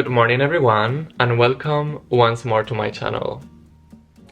Good morning everyone, and welcome once more to my channel.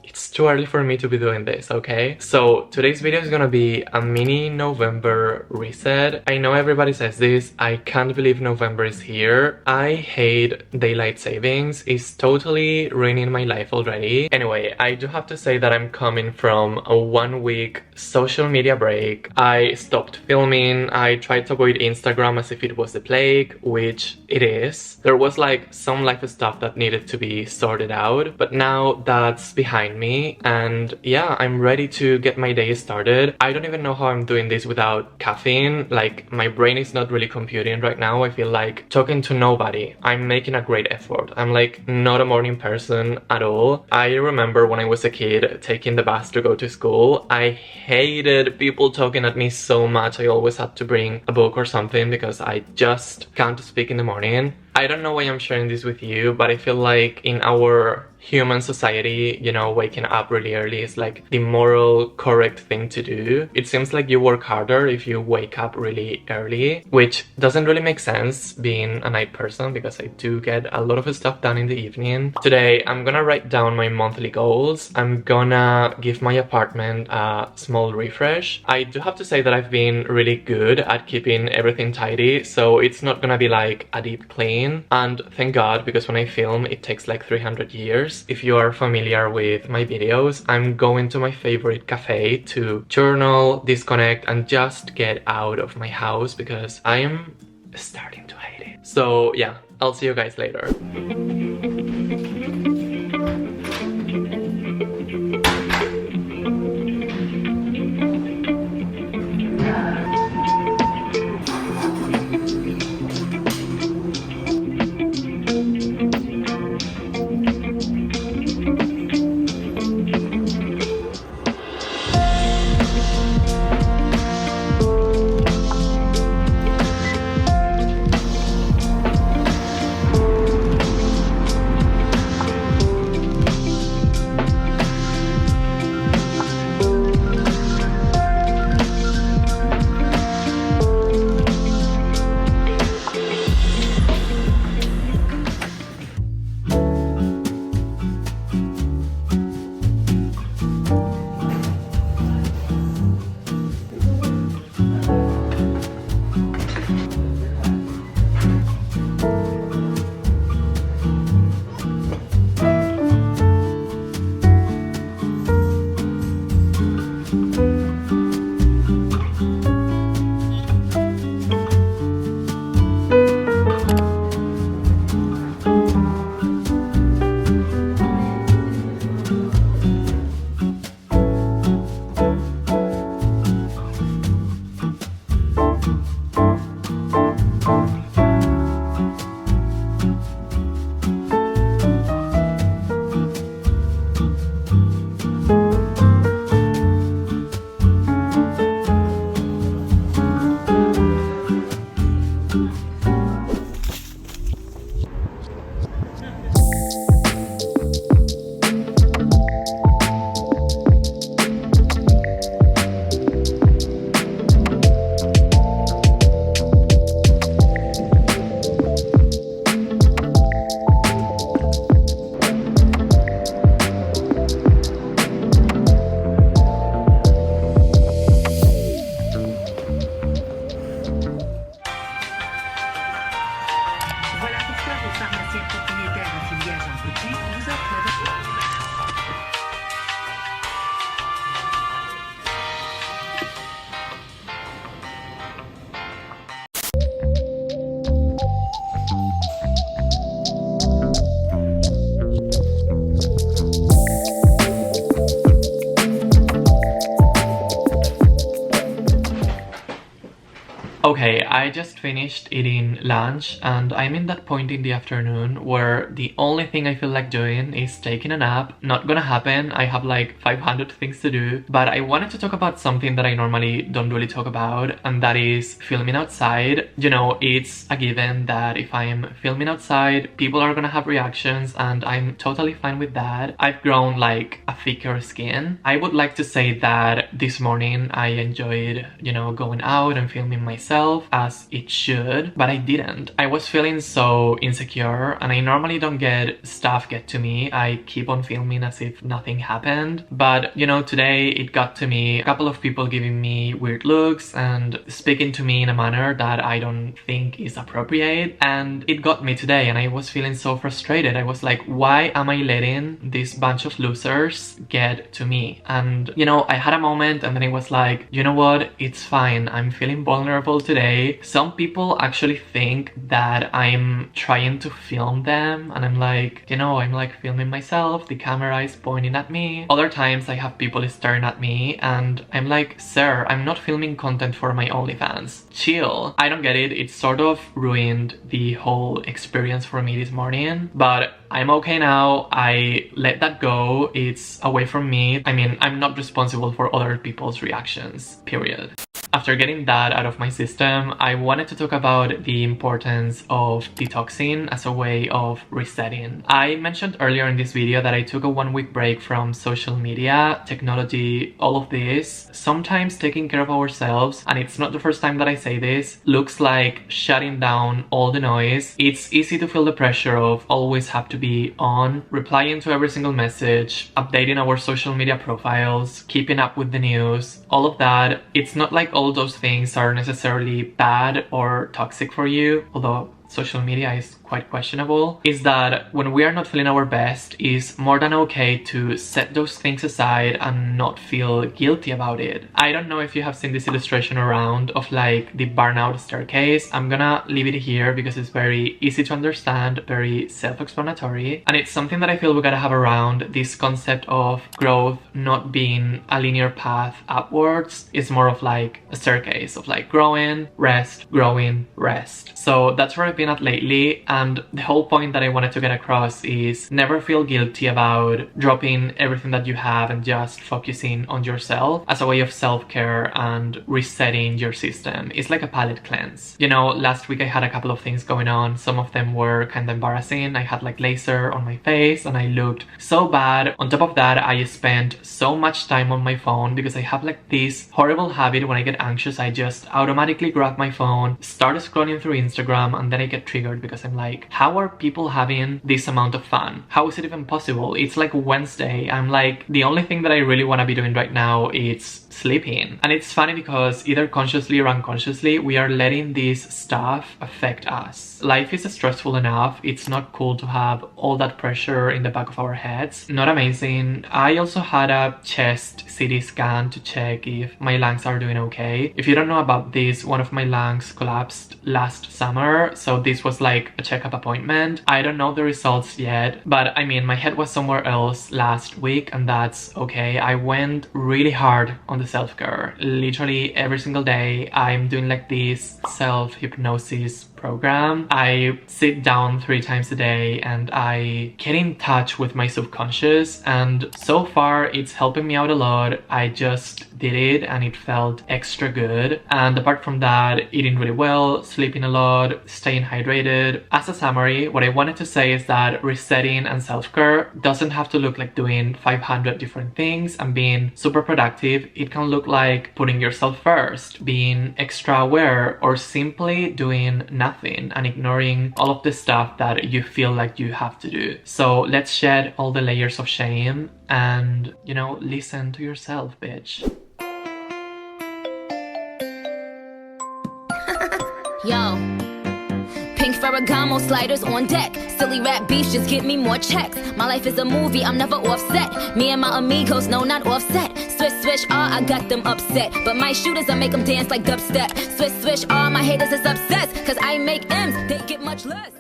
It's too early for me to be doing this, okay? So today's video is gonna be a mini November reset. I know everybody says this, I can't believe November is here. I hate daylight savings, it's totally ruining my life already. Anyway, I do have to say that I'm coming from a 1-week social media break. I stopped filming, I tried to avoid Instagram as if it was the plague, which it is. There was like some life stuff that needed to be sorted out, but now that's behind me. And yeah, I'm ready to get my day started. I don't even know how I'm doing this without caffeine. Like, my brain is not really computing right now. I feel like talking to nobody. I'm making a great effort. I'm like not a morning person at all. I remember when I was a kid taking the bus to go to school. I hated people talking at me so much. I always had to bring a book or something because I just can't speak in the morning. I don't know why I'm sharing this with you, but I feel like in our human society, you know, waking up really early is like the moral correct thing to do. It seems like you work harder if you wake up really early, which doesn't really make sense being a night person because I do get a lot of stuff done in the evening. Today, I'm gonna write down my monthly goals. I'm gonna give my apartment a small refresh. I do have to say that I've been really good at keeping everything tidy, so it's not gonna be like a deep clean. And thank God, because when I film it takes like 300 years. If you are familiar with my videos, I'm going to my favorite cafe to journal, disconnect, and just get out of my house because I am starting to hate it. So yeah, I'll see you guys later. Okay, I just finished eating lunch and I'm in that point in the afternoon where the only thing I feel like doing is taking a nap. Not gonna happen, I have like 500 things to do, but I wanted to talk about something that I normally don't really talk about, and that is filming outside. You know, it's a given that if I'm filming outside, people are gonna have reactions and I'm totally fine with that. I've grown like a thicker skin. I would like to say that this morning I enjoyed, you know, going out and filming myself myself as it should, but I didn't. I was feeling so insecure, and I normally don't get stuff get to me. I keep on filming as if nothing happened, but you know, today it got to me. A couple of people giving me weird looks and speaking to me in a manner that I don't think is appropriate, and it got me today, and I was feeling so frustrated. I was like, why am I letting this bunch of losers get to me? And you know, I had a moment and then it was like, you know what, it's fine, I'm feeling vulnerable today. Some people actually think that I'm trying to film them, and I'm like, you know, I'm like filming myself, the camera is pointing at me. Other times I have people staring at me and I'm like, sir, I'm not filming content for my OnlyFans, chill. I don't get it. It sort of ruined the whole experience for me this morning, but I'm okay now. I let that go. It's away from me. I mean, I'm not responsible for other people's reactions, period. After getting that out of my system, I wanted to talk about the importance of detoxing as a way of resetting. I mentioned earlier in this video that I took a 1-week break from social media, technology, all of this. Sometimes taking care of ourselves, and it's not the first time that I say this, looks like shutting down all the noise. It's easy to feel the pressure of always have to be on, replying to every single message, updating our social media profiles, keeping up with the news, all of that. It's not like all those things are necessarily bad or toxic for you, although social media is quite questionable, is that when we are not feeling our best, it's more than okay to set those things aside and not feel guilty about it. I don't know if you have seen this illustration around of like the burnout staircase. I'm gonna leave it here because it's very easy to understand, very self-explanatory, and it's something that I feel we gotta have around this concept of growth not being a linear path upwards. It's more of like a staircase of like growing, rest, growing, rest. So that's where I've been at lately, and the whole point that I wanted to get across is never feel guilty about dropping everything that you have and just focusing on yourself as a way of self-care and resetting your system. It's like a palate cleanse. You know, last week I had a couple of things going on. Some of them were kind of embarrassing. I had like laser on my face and I looked so bad. On top of that, I spent so much time on my phone because I have like this horrible habit. When I get anxious, I just automatically grab my phone, start scrolling through Instagram, and then I get triggered because I'm like, how are people having this amount of fun? How is it even possible? It's like Wednesday. I'm like, the only thing that I really want to be doing right now is sleeping. And it's funny because either consciously or unconsciously, we are letting this stuff affect us. Life is stressful enough. It's not cool to have all that pressure in the back of our heads. Not amazing. I also had a chest CT scan to check if my lungs are doing okay. If you don't know about this, one of my lungs collapsed last summer, so this was like a checkup appointment. I don't know the results yet, but I mean, my head was somewhere else last week, and that's okay. I went really hard on the self-care. Literally every single day I'm doing like this self-hypnosis program. I sit down 3 times a day and I get in touch with my subconscious, and so far it's helping me out a lot. I just did it and it felt extra good. And apart from that, eating really well, sleeping a lot, staying hydrated. As a summary, what I wanted to say is that resetting and self-care doesn't have to look like doing 500 different things and being super productive. It can look like putting yourself first, being extra aware, or simply doing nothing and ignoring all of the stuff that you feel like you have to do. So let's shed all the layers of shame and, you know, listen to yourself, bitch. Yo, pink Ferragamo sliders on deck. Silly rap beats just get me more checks. My life is a movie, I'm never offset. Me and my amigos, no, not offset. Swish, swish, I got them upset. But my shooters, I make them dance like dubstep. Swish, swish, my haters is obsessed. Cause I make M's, they get much less.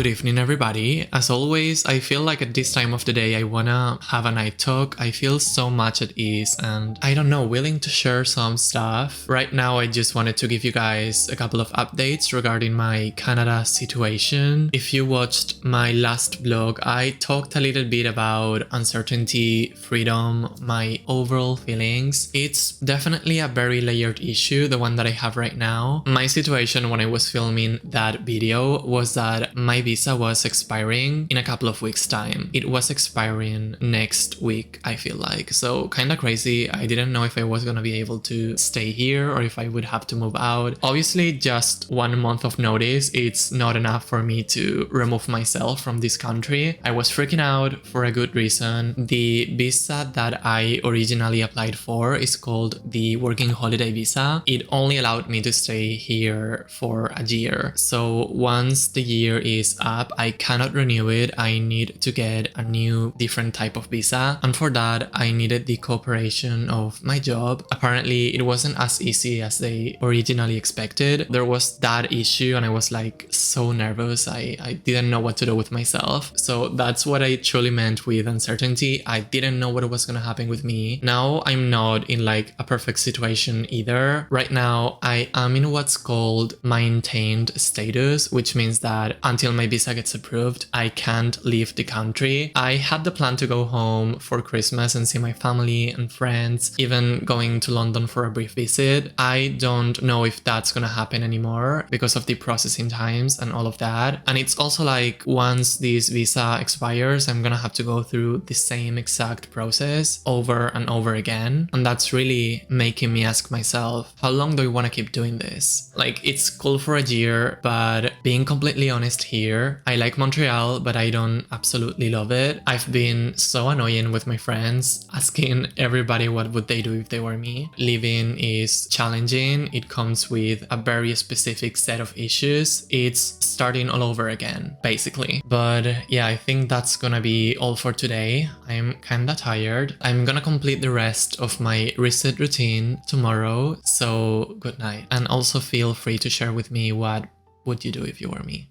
Good evening, everybody. As always, I feel like at this time of the day I wanna have a night talk. I feel so much at ease and I don't know, willing to share some stuff. Right now I just wanted to give you guys a couple of updates regarding my Canada situation. If you watched my last vlog, I talked a little bit about uncertainty, freedom, my overall feelings. It's definitely a very layered issue, the one that I have right now. My situation when I was filming that video was that my visa was expiring in a couple of weeks time. It was expiring next week, I feel like. So kind of crazy. I didn't know if I was gonna be able to stay here or if I would have to move out. Obviously, just 1 month of notice, it's not enough for me to remove myself from this country. I was freaking out for a good reason. The visa that I originally applied for is called the working holiday visa. It only allowed me to stay here for a year. So once the year is up, I cannot renew it. I need to get a new different type of visa, and for that I needed the cooperation of my job. Apparently it wasn't as easy as they originally expected. There was that issue and I was like so nervous. I didn't know what to do with myself. So that's what I truly meant with uncertainty. I didn't know what was gonna happen with me. Now I'm not in like a perfect situation either. Right now I am in what's called maintained status, which means that until my visa gets approved, I can't leave the country. I had the plan to go home for Christmas and see my family and friends, even going to London for a brief visit. I don't know if that's gonna happen anymore because of the processing times and all of that. And it's also like once this visa expires, I'm gonna have to go through the same exact process over and over again. And that's really making me ask myself, how long do I want to keep doing this? Like, it's cool for a year, but being completely honest here, I like Montreal, but I don't absolutely love it. I've been so annoying with my friends, asking everybody what would they do if they were me. Living is challenging. It comes with a very specific set of issues. It's starting all over again, basically. But yeah, I think that's gonna be all for today. I'm kinda tired. I'm gonna complete the rest of my reset routine tomorrow, so good night. And also feel free to share with me what would you do if you were me.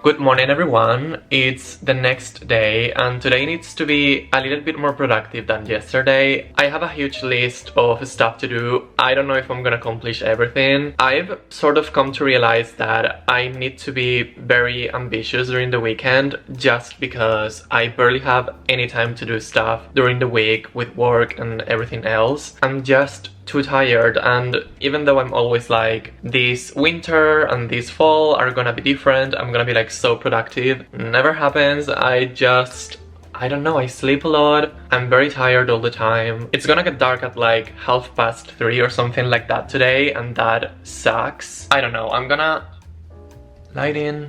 Good morning, everyone. It's the next day and today needs to be a little bit more productive than yesterday. I have a huge list of stuff to do. I don't know if I'm gonna accomplish everything. I've sort of come to realize that I need to be very ambitious during the weekend just because I barely have any time to do stuff during the week with work and everything else. I'm just too tired, and even though I'm always like, this winter and this fall are gonna be different, I'm gonna be like so productive, never happens. I don't know, I sleep a lot, I'm very tired all the time. It's gonna get dark at like 3:30 or something like that today, and that sucks. I don't know, I'm gonna light in.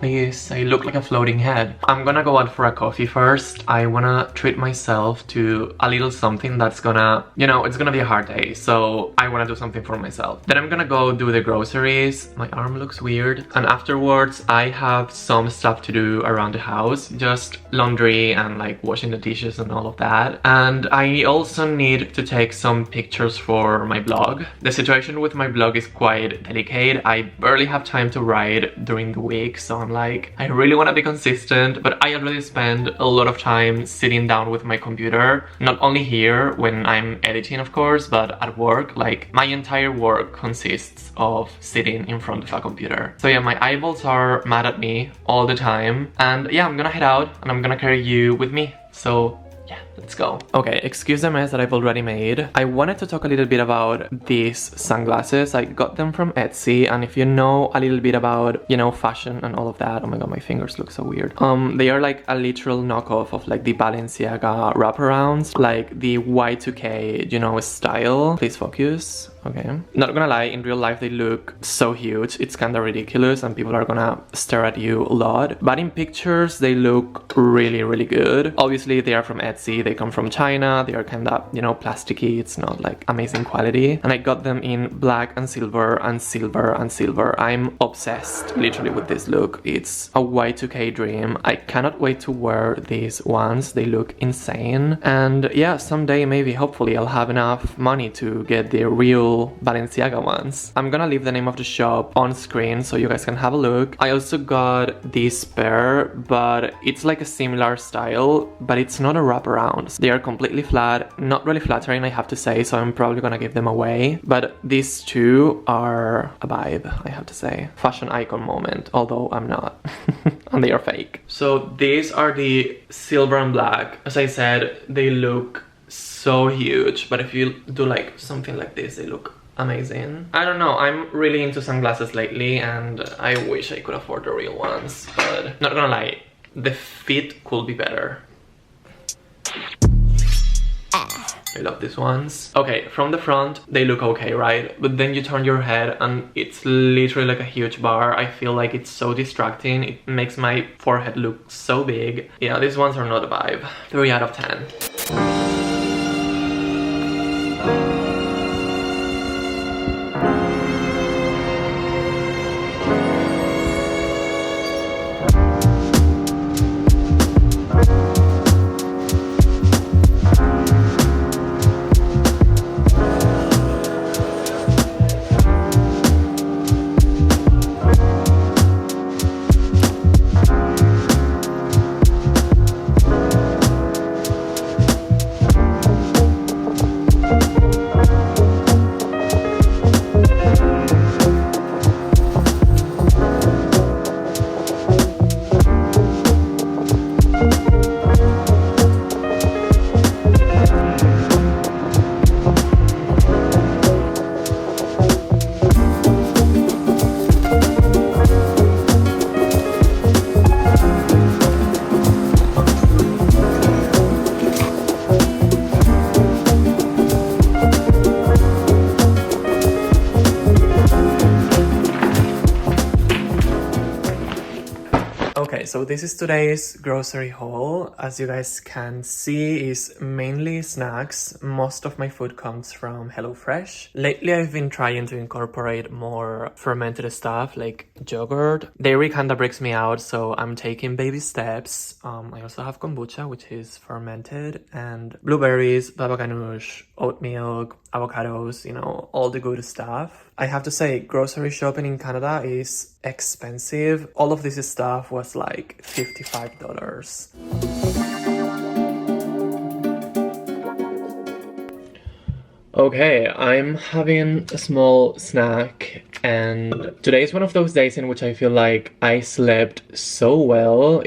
Please, I look like a floating head. I'm gonna go out for a coffee first. I wanna treat myself to a little something that's gonna, you know, it's gonna be a hard day, so I wanna do something for myself. Then I'm gonna go do the groceries. My arm looks weird. And afterwards, I have some stuff to do around the house, just laundry and like washing the dishes and all of that. And I also need to take some pictures for my blog. The situation with my blog is quite delicate. I barely have time to write during the week, so I'm like, I really want to be consistent, but I already spend a lot of time sitting down with my computer, not only here when I'm editing, of course, but at work. Like, my entire work consists of sitting in front of a computer. So yeah, my eyeballs are mad at me all the time, and yeah, I'm gonna head out and I'm gonna carry you with me. So yeah, let's go. Okay, excuse the mess that I've already made. I wanted to talk a little bit about these sunglasses. I got them from Etsy, and if you know a little bit about, you know, fashion and all of that, oh my god, my fingers look so weird. They are like a literal knockoff of like the Balenciaga wraparounds, like the Y2K, you know, style. Please focus. Okay, not gonna lie, in real life they look so huge, it's kinda ridiculous and people are gonna stare at you a lot, but in pictures they look really, really good. Obviously they are from Etsy, they come from China, they are kinda, you know, plasticky, it's not like amazing quality, and I got them in black and silver and silver and silver. I'm obsessed literally with this look. It's a Y2K dream. I cannot wait to wear these ones, they look insane, and yeah, someday maybe, hopefully, I'll have enough money to get the real Balenciaga ones. I'm gonna leave the name of the shop on screen so you guys can have a look. I also got this pair, but it's like a similar style, but it's not a wraparound. They are completely flat, not really flattering, I have to say, so I'm probably gonna give them away. But these two are a vibe, I have to say. Fashion icon moment, although I'm not. And they are fake. So these are the silver and black. As I said, they look so huge, but if you do like something like this, they look amazing. I don't know, I'm really into sunglasses lately and I wish I could afford the real ones, but not gonna lie, the fit could be better. I love these ones. Okay, from the front they look okay, right? But then you turn your head and it's literally like a huge bar. I feel like it's so distracting. It makes my forehead look so big. Yeah, these ones are not a vibe. 3 out of 10. Okay, so this is today's grocery haul. As you guys can see, is mainly snacks. Most of my food comes from HelloFresh. Lately, I've been trying to incorporate more fermented stuff like yogurt. Dairy kinda breaks me out, so I'm taking baby steps. I also have kombucha, which is fermented, and blueberries, baba ganoush, oat milk, avocados, you know, all the good stuff. I have to say, grocery shopping in Canada is expensive. All of this stuff was like $55. Okay, I'm having a small snack, and today is one of those days in which I feel like I slept so well.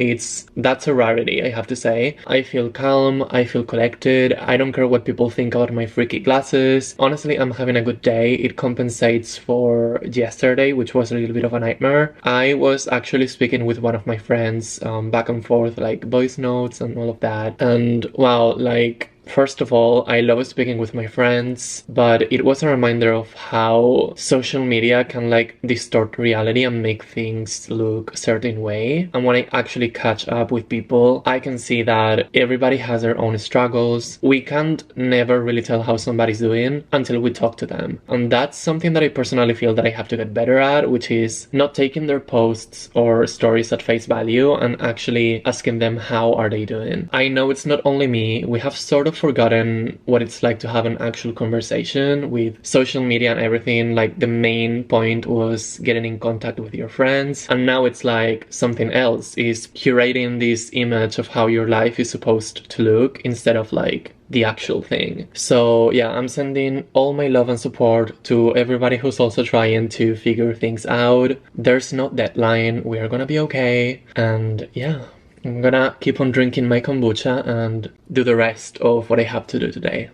That's a rarity, I have to say. I feel calm, I feel collected, I don't care what people think about my freaky glasses. Honestly, I'm having a good day. It compensates for yesterday, which was a little bit of a nightmare. I was actually speaking with one of my friends back and forth, like voice notes and all of that, and wow, like, first of all, I love speaking with my friends, but it was a reminder of how social media can like distort reality and make things look a certain way. And when I actually catch up with people, I can see that everybody has their own struggles. We can't never really tell how somebody's doing until we talk to them. And that's something that I personally feel that I have to get better at, which is not taking their posts or stories at face value and actually asking them how are they doing. I know it's not only me, we have sort of of forgotten what it's like to have an actual conversation with social media and everything. Like the main point was getting in contact with your friends, and now it's like something else is curating this image of how your life is supposed to look instead of like the actual thing. So yeah, I'm sending all my love and support to everybody who's also trying to figure things out. There's no deadline, we are gonna be okay, and yeah, I'm gonna keep on drinking my kombucha and do the rest of what I have to do today.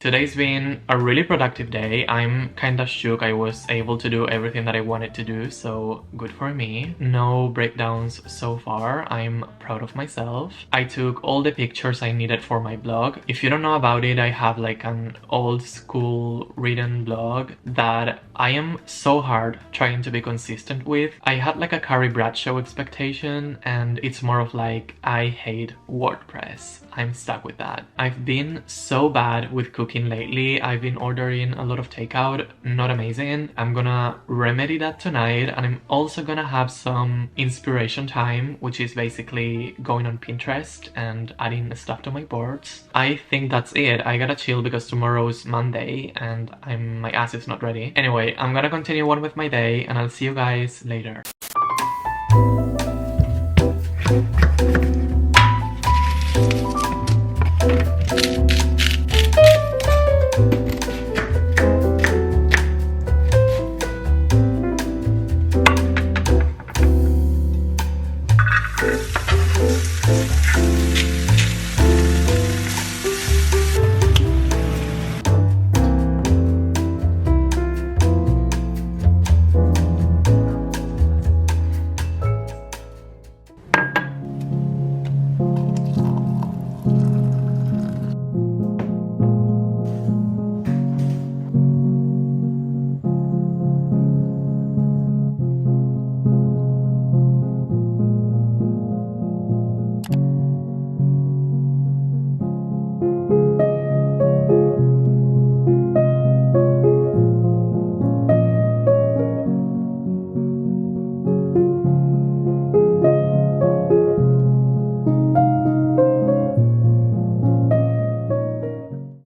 Today's been a really productive day. I'm kinda shook I was able to do everything that I wanted to do, so good for me. No breakdowns so far. I'm proud of myself. I took all the pictures I needed for my blog. If you don't know about it, I have like an old school written blog that I am so hard trying to be consistent with. I had like a Carrie Bradshaw expectation, and it's more of like, I hate WordPress. I'm stuck with that. I've been so bad with cooking lately. I've been ordering a lot of takeout, not amazing. I'm gonna remedy that tonight, and I'm also gonna have some inspiration time, which is basically going on Pinterest and adding stuff to my boards. I think that's it. I gotta chill because tomorrow's Monday and my ass is not ready. Anyway, I'm gonna continue on with my day, and I'll see you guys later.